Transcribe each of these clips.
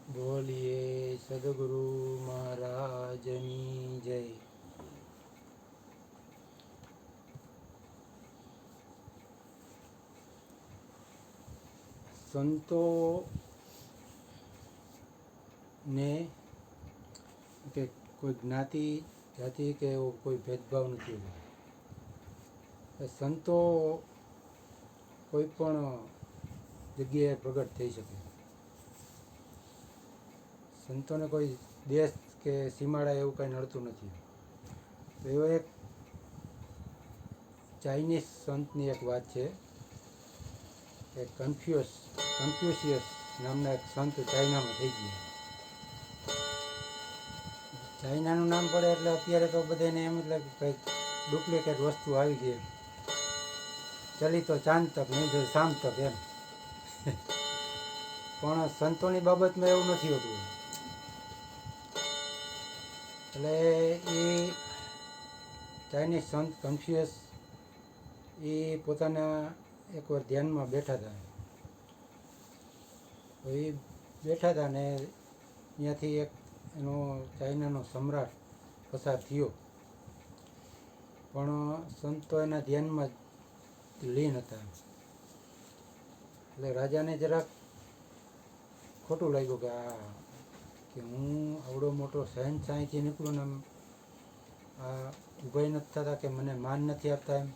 બોલીએ સદગુરુ મહારાજની જય. સંતો ને કે કોઈ જ્ઞાતિ જાતિ કે એવો કોઈ ભેદભાવ નથી. સંતો કોઈ પણ જગ્યાએ પ્રગટ થઈ શકે. સંતોને કોઈ દેશ કે સીમાડા એવું કંઈ નડતું નથી. તો એવો એક ચાઇનીઝ સંતની એક વાત છે કે કન્ફ્યુશિયસ નામના એક સંત ચાઇનામાં થઈ ગયા. ચાઇનાનું નામ પડે એટલે અત્યારે તો બધાને એમ એટલે કંઈક ડુપ્લિકેટ વસ્તુ આવી ગઈ. ચલી તો ચાંદ તક નહીં જો શામ તક એમ. પણ સંતોની બાબતમાં એવું નથી હોતું. એટલે એ ચાઇનીઝ સંત કન્ફ્યુશિયસ એ પોતાના એકવાર ધ્યાનમાં બેઠા હતા. તો એ બેઠા હતા ને ત્યાંથી એક એનો ચાઇનાનો સમ્રાટ પસાર થયો. પણ સંતો એના ધ્યાનમાં લીન હતા. એટલે રાજાને જરાક ખોટું લાગ્યું કે હું આવડો મોટો શહેનશાહીથી નીકળું ને આ ઊભાઈ નથી થતા કે મને માન નથી આપતા એમ.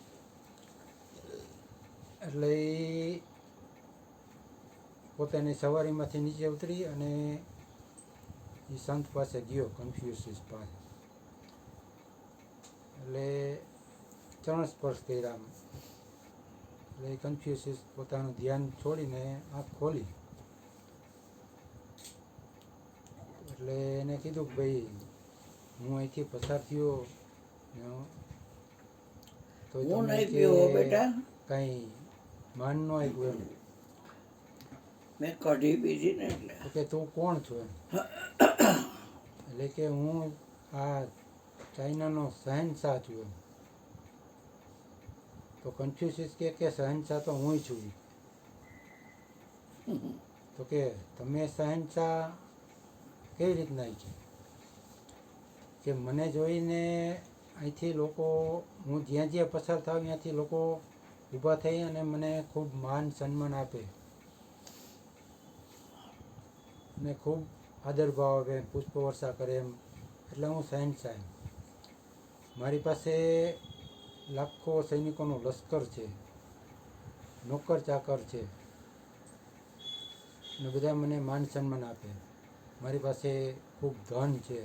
એટલે એ પોતાની સવારીમાંથી નીચે ઉતરી અને એ સંત પાસે ગયો, કન્ફ્યુશિયસ પાસે. એટલે ચરણ સ્પર્શ કર્યા. એટલે એ કન્ફ્યુશિયસ પોતાનું ધ્યાન છોડીને આંખ ખોલી. એટલે એને કીધું કે ભાઈ હું અહીંથી પસાર થયો તો તમે કાંઈ માન ન આપ્યું એમ. મેં કઢી પીધી ને એટલે. તો કે તું કોણ છો એમ. એટલે કે હું આ ચાઇનાનો શહેનશાહ છું એમ. તો કન્ફ્યુશિયસ કે શહેનશાહ તો હું છું. તો કે તમે શહેનશાહ કેવી રીતના છે કે મને જોઈને અહીંથી લોકો, હું જ્યાં જ્યાં પસાર થાવ ત્યાંથી લોકો ઊભા થઈ અને મને ખૂબ માન સન્માન આપે ને ખૂબ આદરભાવ આપે, પુષ્પવર્ષા કરે એમ. એટલે હું શહેનશાહ એમ. મારી પાસે લાખો સૈનિકોનો લશ્કર છે, નોકર ચાકર છે ને બધા મને માન સન્માન આપે. મારી પાસે ખૂબ ધન છે.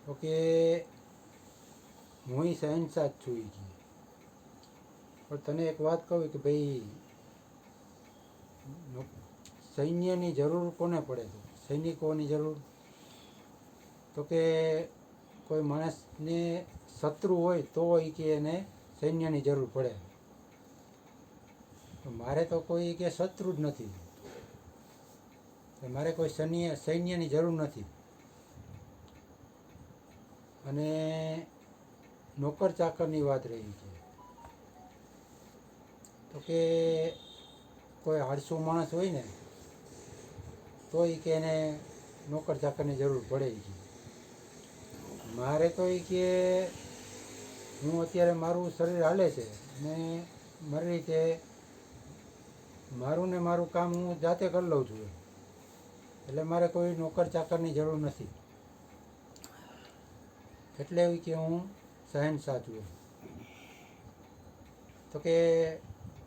તો કે હું શહેનશાહ જ છું. પણ તને એક વાત કહું કે ભાઈ સૈન્યની જરૂર કોને પડે છે, સૈનિકોની જરૂર? તો કે કોઈ માણસને શત્રુ હોય તો એ કે એને સૈન્યની જરૂર પડે. મારે તો કોઈ કે શત્રુ જ નથી. મારે કોઈ સૈન્યની જરૂર નથી. અને નોકર ચાકરની વાત રહી છે. તો કે કોઈ આળસુ માણસ હોય ને તો એ કે એને નોકર ચાકરની જરૂર પડે છે. મારે તો એ કે હું અત્યારે મારું શરીર હાલે છે ને મારી રીતે મારું ને મારું કામ હું જાતે કરી લઉં છું. એટલે મારે કોઈ નોકર ચાકરની જરૂર નથી. એટલે એવું કે હું શહેનશાહ છું. તો કે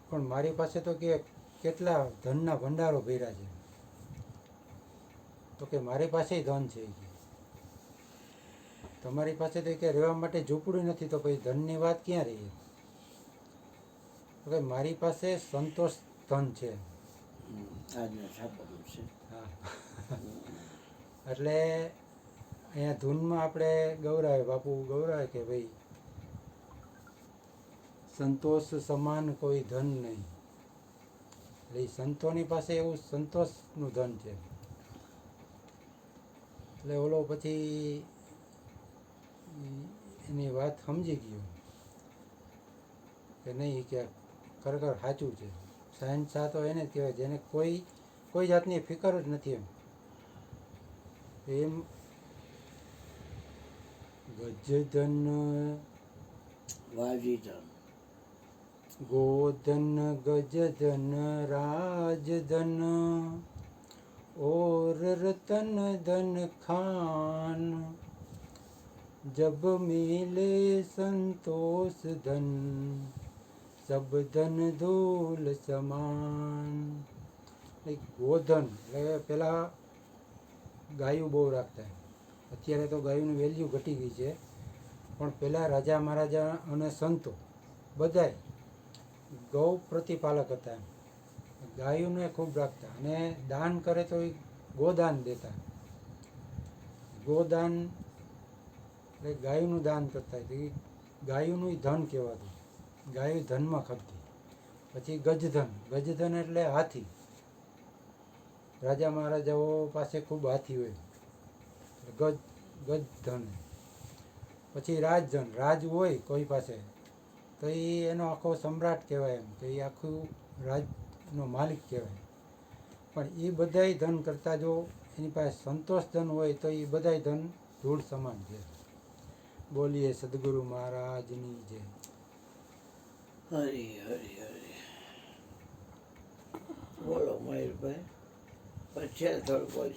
પણ મારી પાસે તો કે કેટલા ધનના ભંડારો ભર્યા છે. તો કે મારી પાસે ધન છે. તમારી પાસે તો કે રહેવા માટે ઝૂંપડું નથી, તો પછી ધનની વાત ક્યાં રહી? તો કે મારી પાસે સંતોષ ધન છે. હા. એટલે અહીંયા ધૂનમાં આપણે ગૌરાવે, બાપુ ગૌરાવે કે ભાઈ સંતોષ સમાન કોઈ ધન નહીં. એટલે સંતોની પાસે એવું સંતોષનું ધન છે. એટલે ઓલો પછી એની વાત સમજી ગયો કે નહીં, કે ખરેખર સાચું છે. શહેનશાહ તો એને જ કહેવાય જેને કોઈ કોઈ જાતની ફિકર જ નથી એમ ગજધન વાજીધન ગોધન ગજધન રાજધન और रतन धन खान जब मिले संतोष धन सब धन धूल સમાન ગોધન એટલે પેલા ગાયું બહુ રાખતા અત્યારે તો ગાયુંની વેલ્યુ ઘટી ગઈ છે પણ પહેલાં રાજા મહારાજા અને સંતો બધાય ગૌ પ્રતિપાલક હતા ગાયોને ખૂબ રાખતા અને દાન કરે તો એ ગોદાન દેતા ગોદાન એટલે ગાયનું દાન કરતા એ ગાયુંનું ધન કહેવાતું ગાયું ધનમાં ખપતી પછી ગજધન એટલે હાથી રાજા મહારાજાઓ પાસે ખૂબ હાથી હોય ગજધન પછી રાજધન રાજ હોય કોઈ પાસે તો એ એનો આખો સમ્રાટ કહેવાય એમ તો એ આખું રાજનો માલિક કહેવાય પણ એ બધાય ધન કરતાં જો એની પાસે સંતોષ ધન હોય તો એ બધાય ધન ધૂળ સમાન છે. બોલીએ સદગુરુ મહારાજની જય. હરી હરી હરી. બોલો મયુરભાઈ, પછી થોડું બોલ.